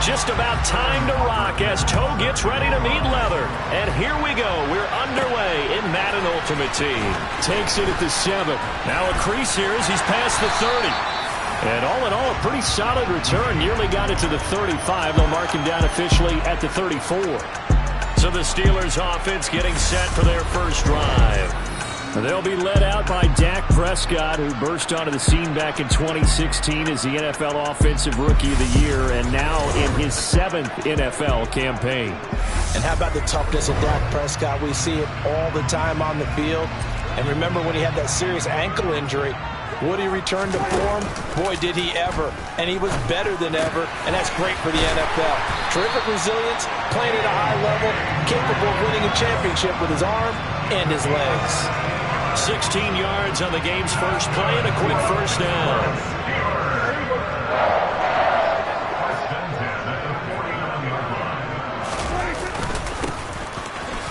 Just about time to rock as toe gets ready to meet leather. And here we go. We're underway in Madden Ultimate Team. Takes it at the 7. Now a crease here as he's past the 30. And all in all, a pretty solid return. Nearly got it to the 35. They'll mark him down officially at the 34. So the Steelers offense getting set for their first drive. They'll be led out by Dak Prescott, who burst onto the scene back in 2016 as the NFL Offensive Rookie of the Year, and now in his 7th NFL campaign. And how about the toughness of Dak Prescott? We see it all the time on the field. And remember when he had that serious ankle injury, would he return to form? Boy, did he ever. And he was better than ever, and that's great for the NFL. Terrific resilience, playing at a high level, capable of winning a championship with his arm and his legs. 16 yards on the game's first play and a quick first down.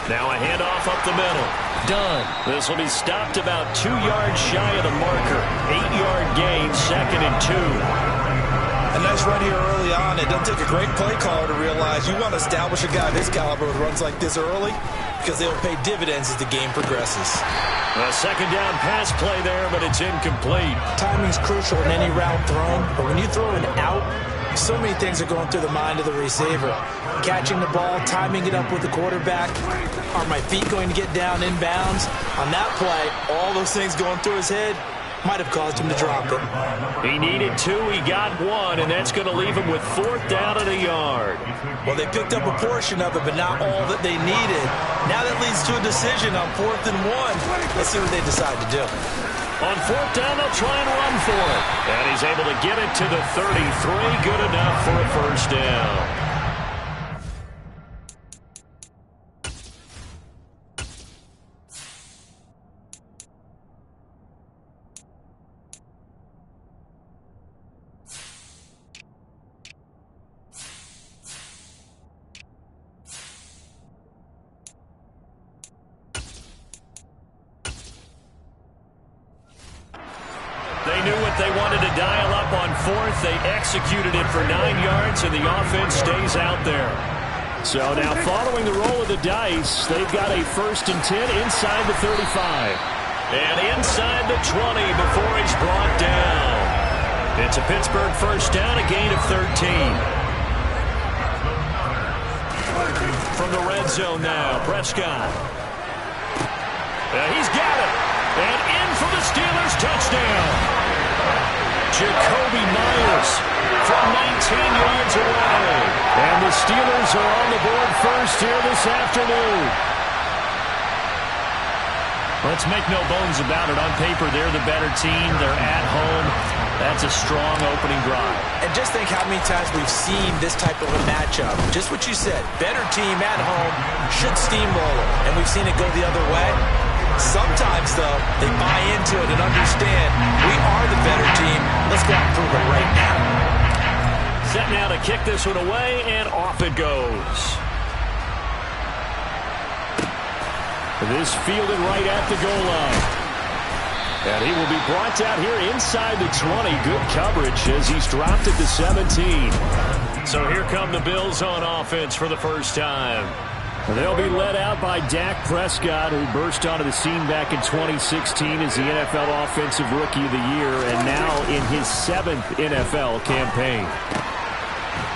Now a handoff up the middle. Done. This will be stopped about 2 yards shy of the marker. 8-yard gain, 2nd and 2. A nice run here early on. It doesn't take a great play caller to realize you want to establish a guy of his caliber with runs like this early because they'll pay dividends as the game progresses. A second down pass play there, but it's incomplete. Timing's crucial in any route thrown, but when you throw an out, so many things are going through the mind of the receiver. Catching the ball, timing it up with the quarterback. Are my feet going to get down inbounds? On that play, all those things going through his head might have caused him to drop it. He needed 2, he got 1, and that's going to leave him with 4th down and a yard. Well, they picked up a portion of it, but not all that they needed. Now that leads to a decision on 4th and 1. Let's see what they decide to do. On 4th down, they'll try and run for it. And he's able to get it to the 33. Good enough for a first down. They knew what they wanted to dial up on 4th. They executed it for 9 yards, and the offense stays out there. So now following the roll of the dice, they've got a 1st and 10 inside the 35. And inside the 20 before he's brought down. It's a Pittsburgh first down, a gain of 13. From the red zone now, Prescott. He's got it. And in for the Steelers touchdown. Jacoby Myers from 19 yards away. And the Steelers are on the board first here this afternoon. Let's make no bones about it. On paper, they're the better team. They're at home. That's a strong opening drive. And just think how many times we've seen this type of a matchup. Just what you said. Better team at home should steamroll it. And we've seen it go the other way. Sometimes, though, they buy into it and understand we are the better team. Let's go out and prove it right now. Set now to kick this one away, and off it goes. This fielded right at the goal line. And he will be brought down here inside the 20. Good coverage as he's dropped at the 17. So here come the Bills on offense for the first time. They'll be led out by Dak Prescott, who burst onto the scene back in 2016 as the NFL Offensive Rookie of the Year, and now in his 7th NFL campaign.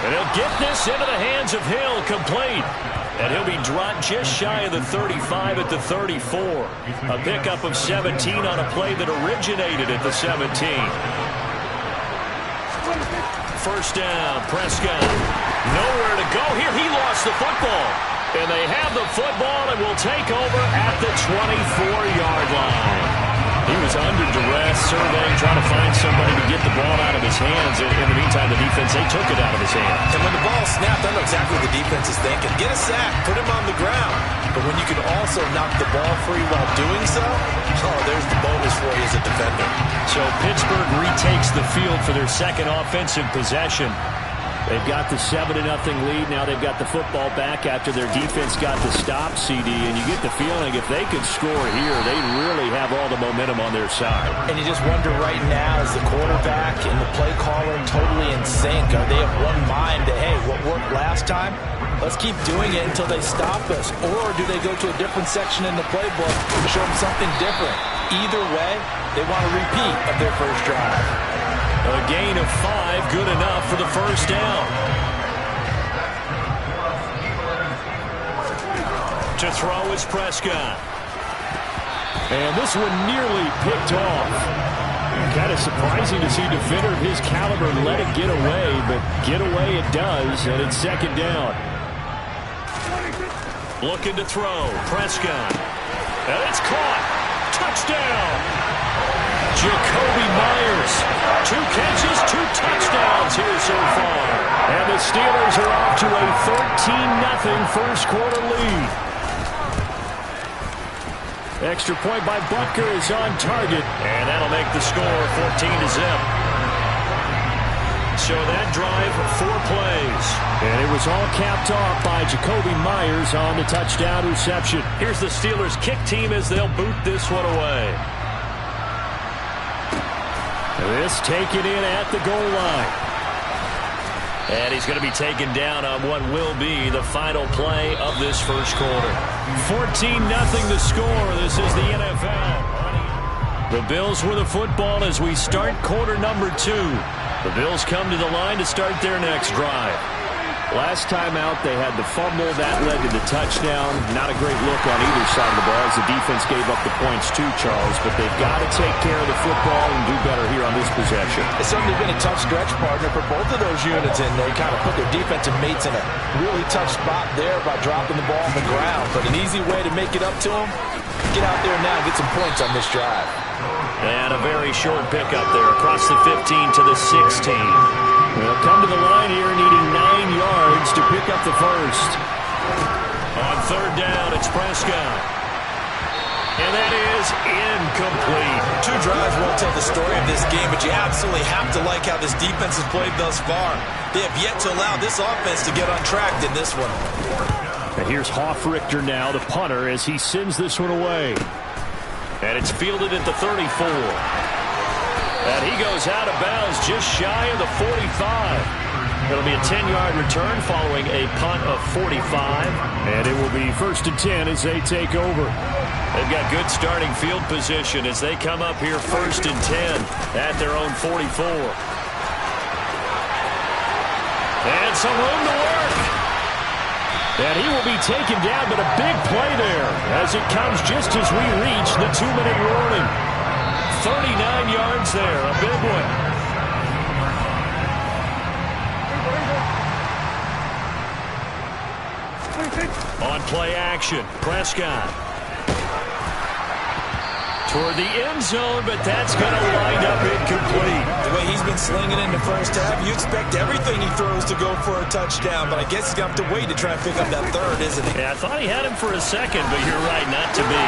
And he'll get this into the hands of Hill, complete. And he'll be dropped just shy of the 35 at the 34. A pickup of 17 on a play that originated at the 17. First down, Prescott. Nowhere to go here. He lost the football. And they have the football and will take over at the 24-yard line. He was under duress, surveying, trying to find somebody to get the ball out of his hands. In the meantime, the defense, they took it out of his hands. And when the ball snapped, I know exactly what the defense is thinking. Get a sack, put him on the ground. But when you can also knock the ball free while doing so, oh, there's the bonus for you as a defender. So Pittsburgh retakes the field for their second offensive possession. They've got the 7-0 lead. Now they've got the football back after their defense got the stop, CD. And you get the feeling if they could score here, they really have all the momentum on their side. And you just wonder right now, is the quarterback and the play caller totally in sync? Are they of one mind that, hey, what worked last time, let's keep doing it until they stop us? Or do they go to a different section in the playbook to show them something different? Either way, they want a repeat of their first drive. A gain of 5, good enough for the first down. To throw is Prescott. And this one nearly picked off. Kind of surprising to see a defender of his caliber let it get away, but get away it does, and it's second down. Looking to throw, Prescott. And it's caught. Touchdown. Jacoby Myers, 2 catches, 2 touchdowns here so far. And the Steelers are off to a 13-0 first quarter lead. Extra point by Butker is on target, and that'll make the score 14-0. So that drive, 4 plays. And it was all capped off by Jacoby Myers on the touchdown reception. Here's the Steelers kick team as they'll boot this one away. This taken in at the goal line. And he's going to be taken down on what will be the final play of this first quarter. 14-0 the score. This is the NFL. The Bills with the football as we start quarter number 2. The Bills come to the line to start their next drive. Last time out, they had the fumble. That led to the touchdown. Not a great look on either side of the ball as the defense gave up the points too, Charles. But they've got to take care of the football and do better here on this possession. It's certainly been a tough stretch, partner, for both of those units, and they kind of put their defensive mates in a really tough spot there by dropping the ball on the ground. But an easy way to make it up to them, get out there now and get some points on this drive. And a very short pickup there across the 15 to the 16. They'll come to the line here needing 9 yards to pick up the first. On third down, it's Prescott. And that is incomplete. 2 drives won't tell the story of this game, but you absolutely have to like how this defense has played thus far. They have yet to allow this offense to get untracked in this one. And here's Hoffrichter now, the punter, as he sends this one away. And it's fielded at the 34. And he goes out of bounds just shy of the 45. It'll be a 10-yard return following a punt of 45. And it will be 1st and 10 as they take over. They've got good starting field position as they come up here 1st and 10 at their own 44. And some room to work. And he will be taken down, but a big play there as it comes just as we reach the 2-minute warning. 39 yards there, a big one. On play action, Prescott. Toward the end zone, but that's going to wind up incomplete. The way he's been slinging in the first half, you expect everything he throws to go for a touchdown, but I guess he's going to have to wait to try and pick up that third, isn't he? Yeah, I thought he had him for a second, but you're right, not to be.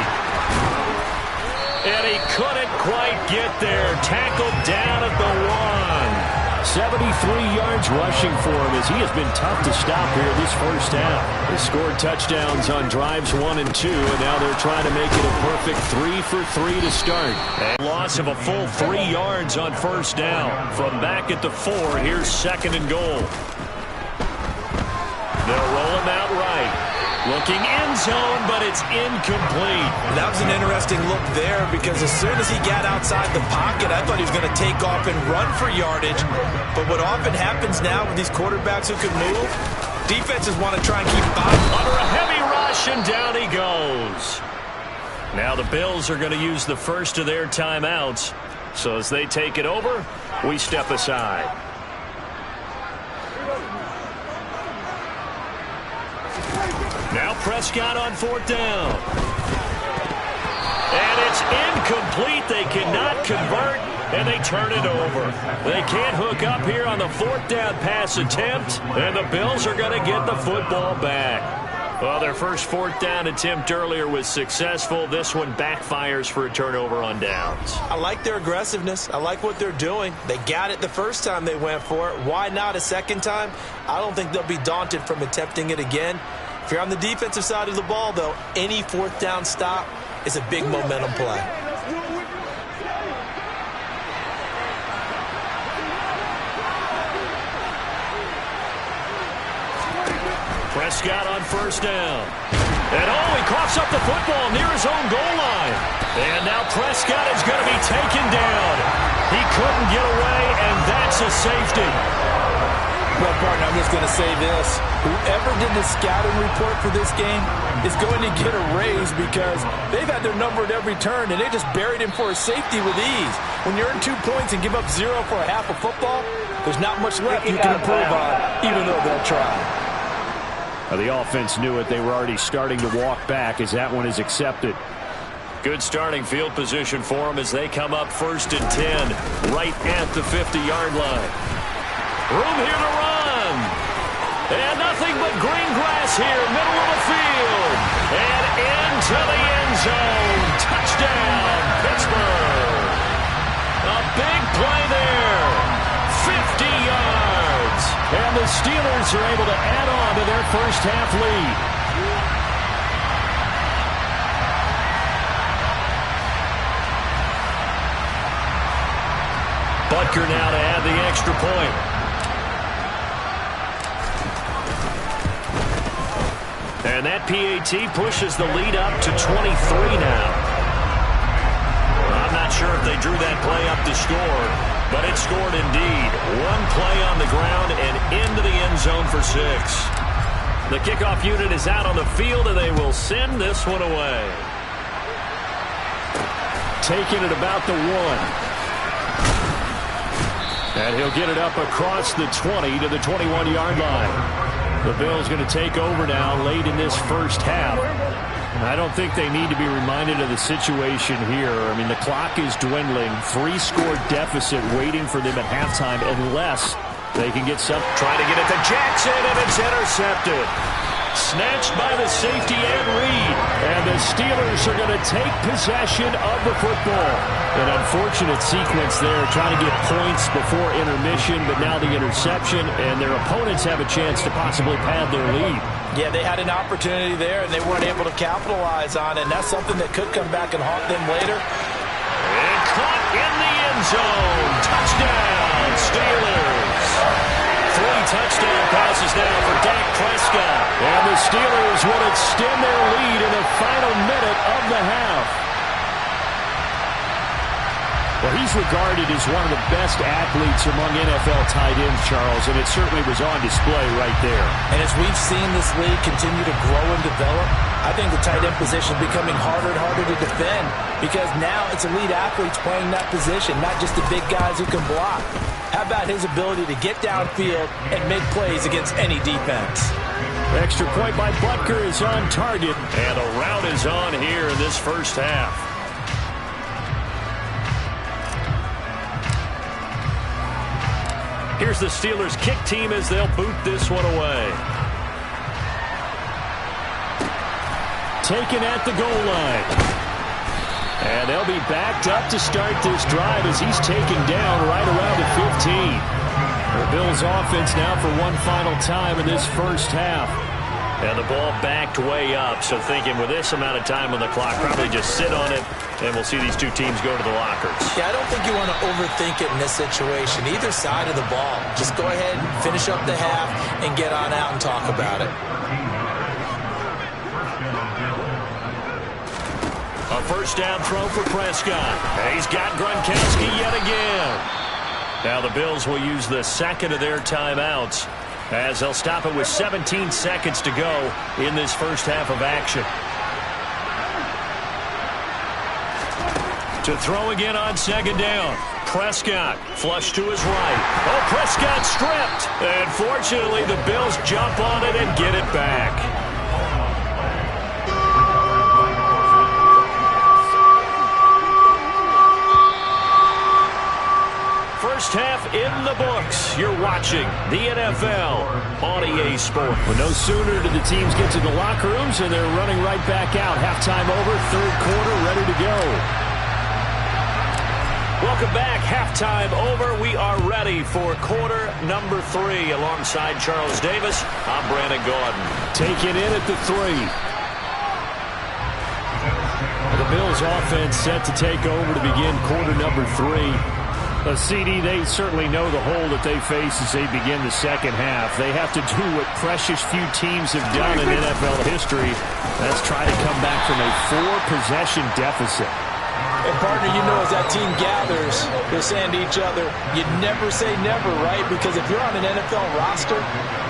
And he couldn't quite get there. Tackled down at the 1. 73 yards rushing for him as he has been tough to stop here this first half. They scored touchdowns on drives 1 and 2, and now they're trying to make it a perfect 3 for 3 to start. A loss of a full 3 yards on first down. From back at the 4, here's 2nd and goal. They'll roll him out right. Looking end zone, but it's incomplete. That was an interesting look there because as soon as he got outside the pocket, I thought he was going to take off and run for yardage. But what often happens now with these quarterbacks who can move, defenses want to try and keep Bob under a heavy rush, and down he goes. Now the Bills are going to use the first of their timeouts. So as they take it over, we step aside. Now Prescott on 4th down. And it's incomplete. They cannot convert, and they turn it over. They can't hook up here on the 4th down pass attempt, and the Bills are going to get the football back. Well, their first fourth down attempt earlier was successful. This one backfires for a turnover on downs. I like their aggressiveness. I like what they're doing. They got it the first time they went for it. Why not a second time? I don't think they'll be daunted from attempting it again. If you're on the defensive side of the ball, though, any fourth down stop is a big momentum play. Prescott on first down. And he coughs up the football near his own goal line. And now Prescott is going to be taken down. He couldn't get away, and that's a safety. Well, partner, I'm just going to say this. Whoever did the scouting report for this game is going to get a raise because they've had their number at every turn, and they just buried him for a safety with ease. When you earn 2 points and give up 0 for a half of football, there's not much left you can improve on, even though they'll try. The offense knew it. They were already starting to walk back as that one is accepted. Good starting field position for them as they come up 1st and 10 right at the 50-yard line. Room here to run. And nothing but green grass here, middle of the field. And into the end zone. Touchdown, Pittsburgh. A big play there. 50 yards. And the Steelers are able to add on to their first half lead. Butker now to add the extra point. And that PAT pushes the lead up to 23 now. I'm not sure if they drew that play up to score, but it scored indeed. One play on the ground and into the end zone for 6. The kickoff unit is out on the field, and they will send this one away. Taking it about the 1. And he'll get it up across the 20 to the 21-yard line. The Bills going to take over now late in this first half. I don't think they need to be reminded of the situation here. I mean, the clock is dwindling. 3-score deficit waiting for them at halftime unless they can get some. Trying to get it to Jackson, and it's intercepted. Snatched by the safety and Reed. And the Steelers are going to take possession of the football. An unfortunate sequence there, trying to get points before intermission, but now the interception, and their opponents have a chance to possibly pad their lead. Yeah, they had an opportunity there, and they weren't able to capitalize on it, and that's something that could come back and haunt them later. And caught in the end zone. Touchdown, Steelers. 3 touchdown passes now for Dak Prescott. And the Steelers will extend their lead in the final minute of the half. Well, he's regarded as one of the best athletes among NFL tight ends, Charles, and it certainly was on display right there. And as we've seen this league continue to grow and develop, I think the tight end position is becoming harder and harder to defend because now it's elite athletes playing that position, not just the big guys who can block. How about his ability to get downfield and make plays against any defense? Extra point by Butker is on target, and a rout is on here in this first half. Here's the Steelers kick team as they'll boot this one away. Taken at the goal line. And they'll be backed up to start this drive as he's taken down right around the 15. The Bills offense now for one final time in this first half. And the ball backed way up, so thinking with this amount of time on the clock, probably just sit on it, and we'll see these two teams go to the lockers. Yeah, I don't think you want to overthink it in this situation. Either side of the ball. Just go ahead and finish up the half and get on out and talk about it. A first down throw for Prescott. He's got Gronkowski yet again. Now the Bills will use the second of their timeouts as they'll stop it with 17 seconds to go in this first half of action. To throw again on second down. Prescott flush to his right. Oh, Prescott stripped. And fortunately, the Bills jump on it and get it back. First half in the books. You're watching the NFL on EA Sports. Well, no sooner did the teams get to the locker rooms, and they're running right back out. Halftime over, third quarter, ready to go. Welcome back. Halftime over. We are ready for quarter number 3. Alongside Charles Davis, I'm Brandon Gordon. Taking in at the 3. The Bills offense set to take over to begin quarter number 3. A CD, they certainly know the hole that they face as they begin the second half. They have to do what precious few teams have done in NFL history. That's try to come back from a 4-possession deficit. And partner, you know, as that team gathers, they're saying to each other, you never say never, right? Because if you're on an NFL roster,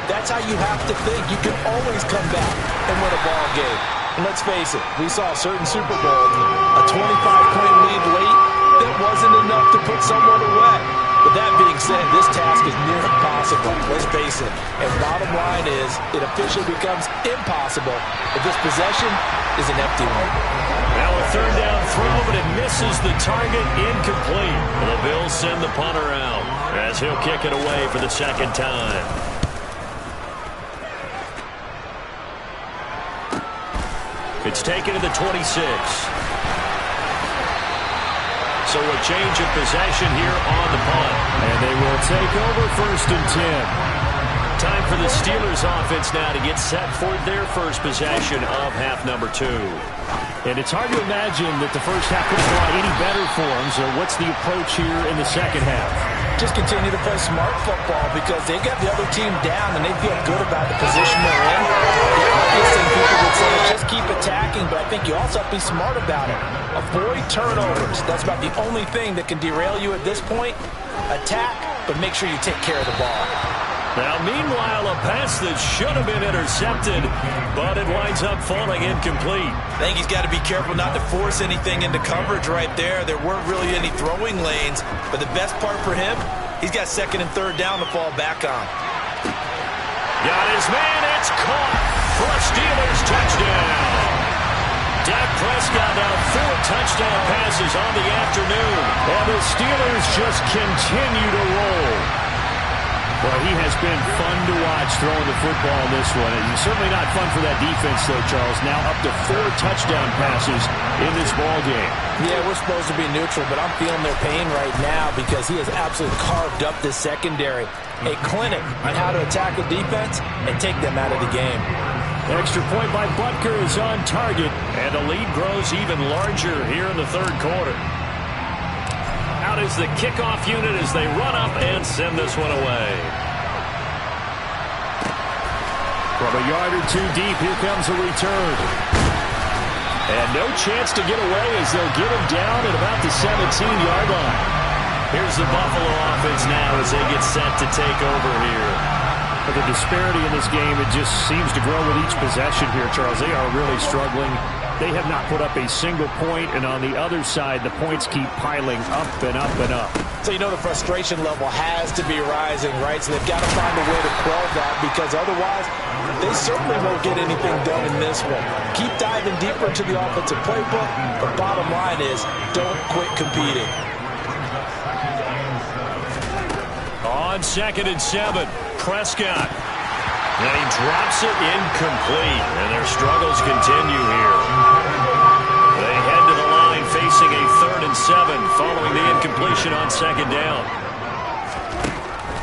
that's how you have to think. You can always come back and win a ball game. And let's face it, we saw a certain Super Bowl, a 25-point lead late, that wasn't enough to put someone away. But that being said, this task is near impossible. Let's face it. And bottom line is, it officially becomes impossible if this possession is an empty one. Now a third down throw, but it misses the target, incomplete. The Bills send the punter out as he'll kick it away for the second time. It's taken to the 26. So a change of possession here on the punt. And they will take over 1st and 10. Time for the Steelers offense now to get set for their first possession of half number 2. And it's hard to imagine that the first half could go any better for them. So what's the approach here in the second half? Just continue to play smart football because they got the other team down and they feel good about the position they're in. The obvious thing people would say is just keep attacking, but I think you also have to be smart about it. Avoid turnovers. That's about the only thing that can derail you at this point. Attack, but make sure you take care of the ball. Now, meanwhile, a pass that should have been intercepted, but it winds up falling incomplete. I think he's got to be careful not to force anything into coverage right there. There weren't really any throwing lanes, but the best part for him, he's got 2nd and 3rd down to fall back on. Got his man, it's caught for a Steelers touchdown. Dak Prescott now 4 touchdown passes on the afternoon, and the Steelers just continue to roll. Well, he has been fun to watch throwing the football in this one. It's certainly not fun for that defense, though, Charles. Now up to 4 touchdown passes in this ball game. Yeah, we're supposed to be neutral, but I'm feeling their pain right now because he has absolutely carved up this secondary. A clinic on how to attack the defense and take them out of the game. Extra point by Butker is on target, and the lead grows even larger here in the third quarter. Out is the kickoff unit as they run up and send this one away. From a yard or 2 deep, here comes a return. And no chance to get away as they'll get him down at about the 17-yard line. Here's the Buffalo offense now as they get set to take over here. But the disparity in this game, it just seems to grow with each possession here, Charles. They are really struggling. They have not put up a single point, and on the other side, the points keep piling up and up and up. So you know the frustration level has to be rising, right? So they've got to find a way to quell that because otherwise they certainly won't get anything done in this one. Keep diving deeper into the offensive playbook, but bottom line is don't quit competing. On 2nd and 7, Prescott. And he drops it incomplete, and their struggles continue here. They head to the line facing a 3rd and 7 following the incompletion on 2nd down.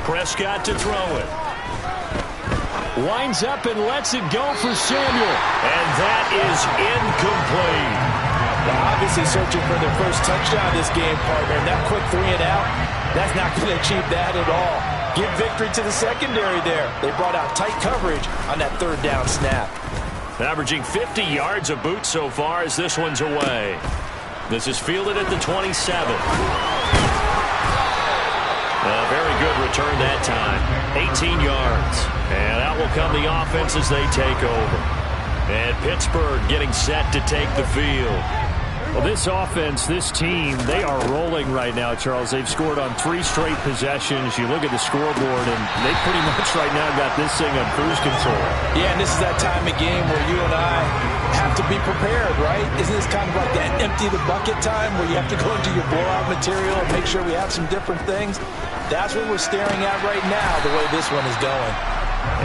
Prescott to throw it. Winds up and lets it go for Samuel. And that is incomplete. Well, obviously searching for their first touchdown this game, partner. And that quick 3 and out, that's not going to achieve that at all. Give victory to the secondary there. They brought out tight coverage on that 3rd down snap. Averaging 50 yards a boot so far as this one's away. This is fielded at the 27. A very good return that time. 18 yards. And out will come the offense as they take over. And Pittsburgh getting set to take the field. Well, this offense, this team, they are rolling right now, Charles. They've scored on 3 straight possessions. You look at the scoreboard, and they pretty much right now got this thing on cruise control. Yeah, and this is that time of game where you and I have to be prepared, right? Isn't this kind of like that empty the bucket time where you have to go into your blowout material and make sure we have some different things? That's what we're staring at right now, the way this one is going.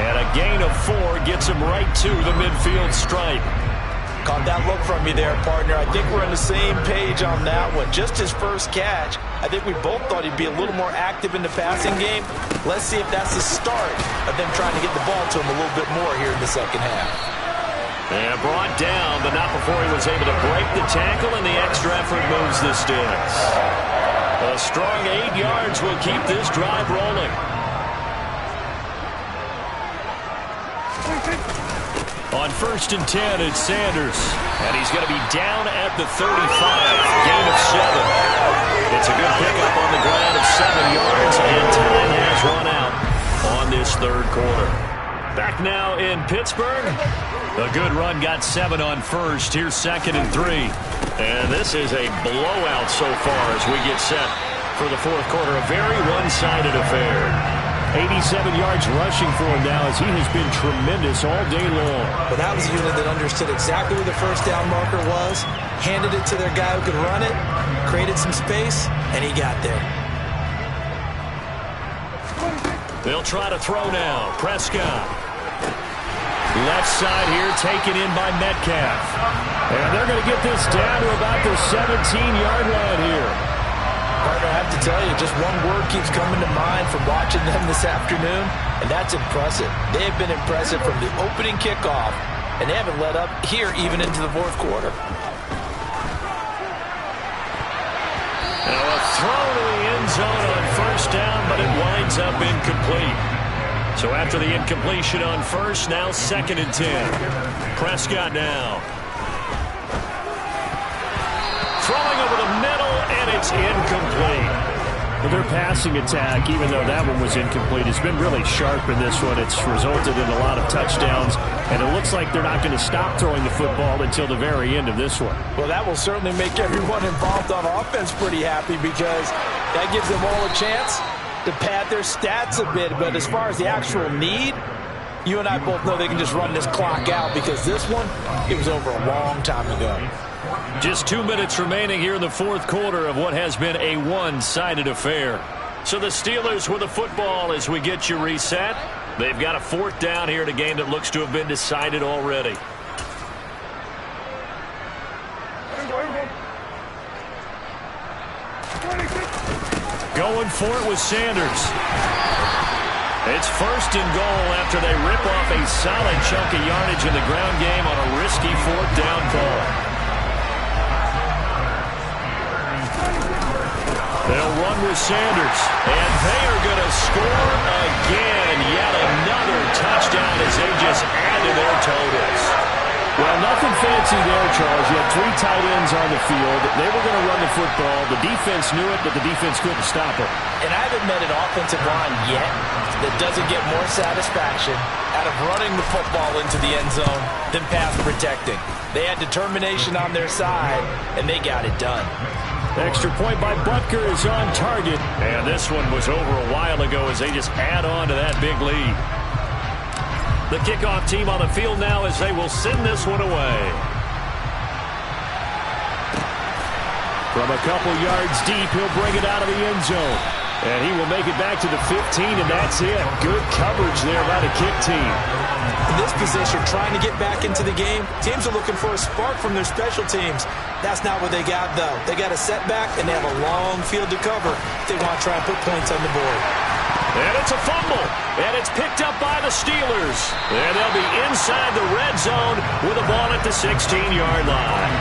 And a gain of 4 gets him right to the midfield stripe. Caught that look from me there, partner. I think we're on the same page on that one. Just his first catch. I think we both thought he'd be a little more active in the passing game. Let's see if that's the start of them trying to get the ball to him a little bit more here in the second half. And brought down, but not before he was able to break the tackle, and the extra effort moves the sticks. A strong 8 yards will keep this drive rolling. On 1st and 10, it's Sanders. And he's going to be down at the 35. Gain of 7. It's a good pickup on the ground of 7 yards, and time has run out on this third quarter. Back now in Pittsburgh. A good run, got 7 on 1st. Here's 2nd and 3. And this is a blowout so far as we get set for the fourth quarter. A very one-sided affair. 87 yards rushing for him now as he has been tremendous all day long. But that was a unit that understood exactly where the first down marker was, handed it to their guy who could run it, created some space, and he got there. They'll try to throw now. Prescott. Left side here taken in by Metcalf. And they're going to get this down to about the 17-yard line here. Partner, I have to tell you, just one word keeps coming to mind from watching them this afternoon, and that's impressive. They have been impressive from the opening kickoff, and they haven't let up here even into the fourth quarter. Now a throw to the end zone on 1st down, but it winds up incomplete. So after the incompletion on 1st, now 2nd and 10. Prescott now. Throwing over the middle, and it's incomplete. Well, their passing attack, even though that one was incomplete, has been really sharp in this one. It's resulted in a lot of touchdowns, and it looks like they're not going to stop throwing the football until the very end of this one. Well, that will certainly make everyone involved on offense pretty happy because that gives them all a chance to pad their stats a bit. But as far as the actual need, you and I both know they can just run this clock out because this one, it was over a long time ago. Just 2 minutes remaining here in the fourth quarter of what has been a one-sided affair. So the Steelers with the football as we get you reset. They've got a 4th down here in a game that looks to have been decided already. Going for it with Sanders. It's 1st and goal after they rip off a solid chunk of yardage in the ground game on a risky 4th down call. They'll run with Sanders, and they are going to score again. Yet another touchdown as they just add to their totals. Well, nothing fancy there, Charles. You had 3 tight ends on the field. They were going to run the football. The defense knew it, but the defense couldn't stop it. And I haven't met an offensive line yet that doesn't get more satisfaction out of running the football into the end zone than pass protecting. They had determination on their side, and they got it done. Extra point by Butker is on target. And this one was over a while ago as they just add on to that big lead. The kickoff team on the field now as they will send this one away. From a couple yards deep, he'll bring it out of the end zone. And he will make it back to the 15, and that's it. Good coverage there by the kick team. In this position, trying to get back into the game, teams are looking for a spark from their special teams. That's not what they got, though. They got a setback, and they have a long field to cover if they want to try and put points on the board. And it's a fumble, and it's picked up by the Steelers. And they'll be inside the red zone with the ball at the 16-yard line.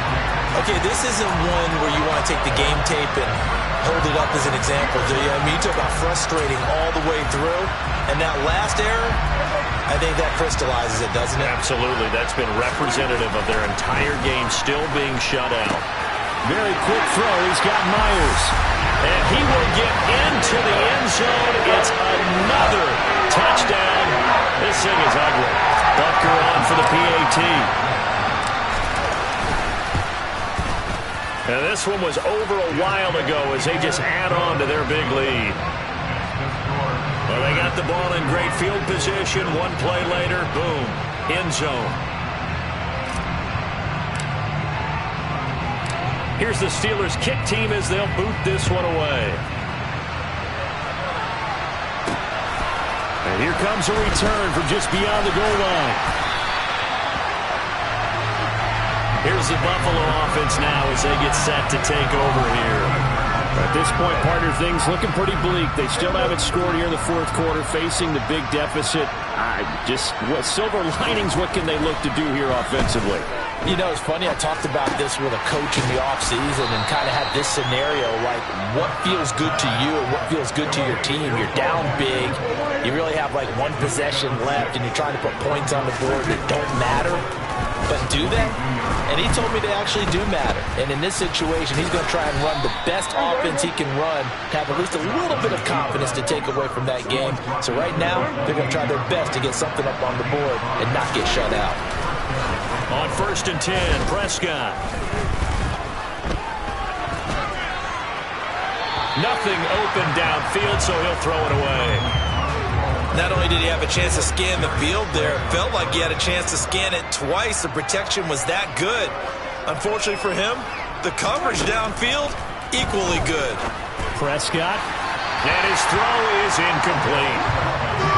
Okay, this isn't one where you want to take the game tape and hold it up as an example, do you? I mean, you talk about frustrating all the way through, and that last error, I think that crystallizes it, doesn't it? Absolutely. That's been representative of their entire game still being shut out. Very quick throw. He's got Myers. And he will get into the end zone. It's another touchdown. This thing is ugly. Butker on for the PAT. And this one was over a while ago as they just add on to their big lead. Well, they got the ball in great field position. One play later, boom, end zone. Here's the Steelers kick team as they'll boot this one away. Here comes a return from just beyond the goal line. Here's the Buffalo offense now as they get set to take over here. At this point, partner, things looking pretty bleak. They still haven't scored here in the fourth quarter, facing the big deficit. What silver linings, what can they look to do here offensively? You know, it's funny, I talked about this with a coach in the offseason and kind of had this scenario, like what feels good to you and what feels good to your team. You're down big. You really have like one possession left and you're trying to put points on the board that don't matter. But do they? And he told me they actually do matter. And in this situation, he's going to try and run the best offense he can run, have at least a little bit of confidence to take away from that game. So right now, they're going to try their best to get something up on the board and not get shut out. On 1st and 10, Prescott. Nothing open downfield, so he'll throw it away. Not only did he have a chance to scan the field there, it felt like he had a chance to scan it twice. The protection was that good. Unfortunately for him, the coverage downfield, equally good. Prescott, and his throw is incomplete.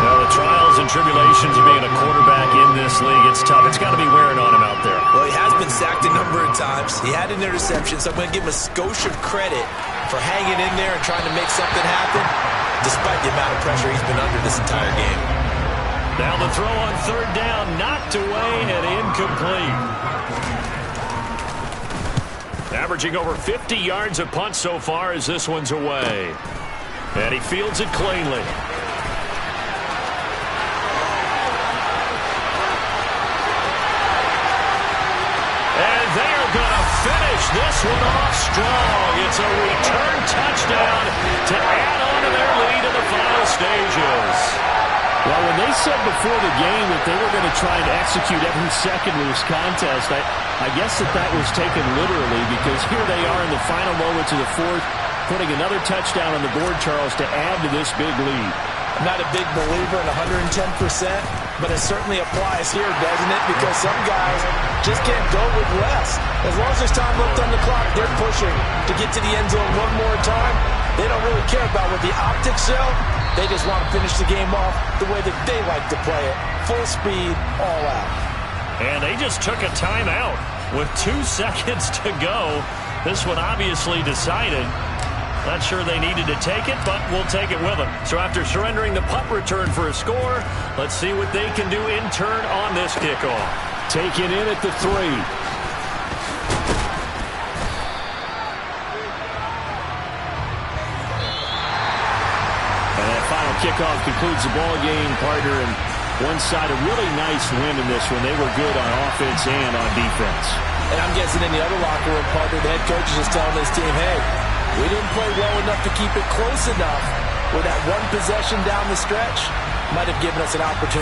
Well, the trials and tribulations of being a quarterback in this league, it's tough. It's got to be wearing on him out there. Well, he has been sacked a number of times. He had an interception, so I'm going to give him a skosh of credit for hanging in there and trying to make something happen, despite the amount of pressure he's been under this entire game. Now the throw on 3rd down, knocked away and incomplete. Averaging over 50 yards a punt so far as this one's away. And he fields it cleanly. And they're going to finish this one off strong. It's a return touchdown to add on to their lead in the final stages. Well, when they said before the game that they were going to try and execute every second of this contest, I guess that was taken literally, because here they are in the final moments of the fourth, putting another touchdown on the board, Charles, to add to this big lead. I'm not a big believer in 110%, but it certainly applies here, doesn't it? Because some guys just can't go with less. As long as there's time left on the clock, they're pushing to get to the end zone one more time. They don't really care about what the optics show. They just want to finish the game off the way that they like to play it. Full speed, all out. And they just took a timeout with 2 seconds to go. This one obviously decided. Not sure they needed to take it, but we'll take it with them. So after surrendering the punt return for a score, let's see what they can do in turn on this kickoff. Taken in at the 3. And that final kickoff concludes the ball game, partner, and one side a really nice win in this one. They were good on offense and on defense. And I'm guessing in the other locker room, partner, the head coach is just telling this team, hey, we didn't play well enough to keep it close enough, where that one possession down the stretch might have given us an opportunity.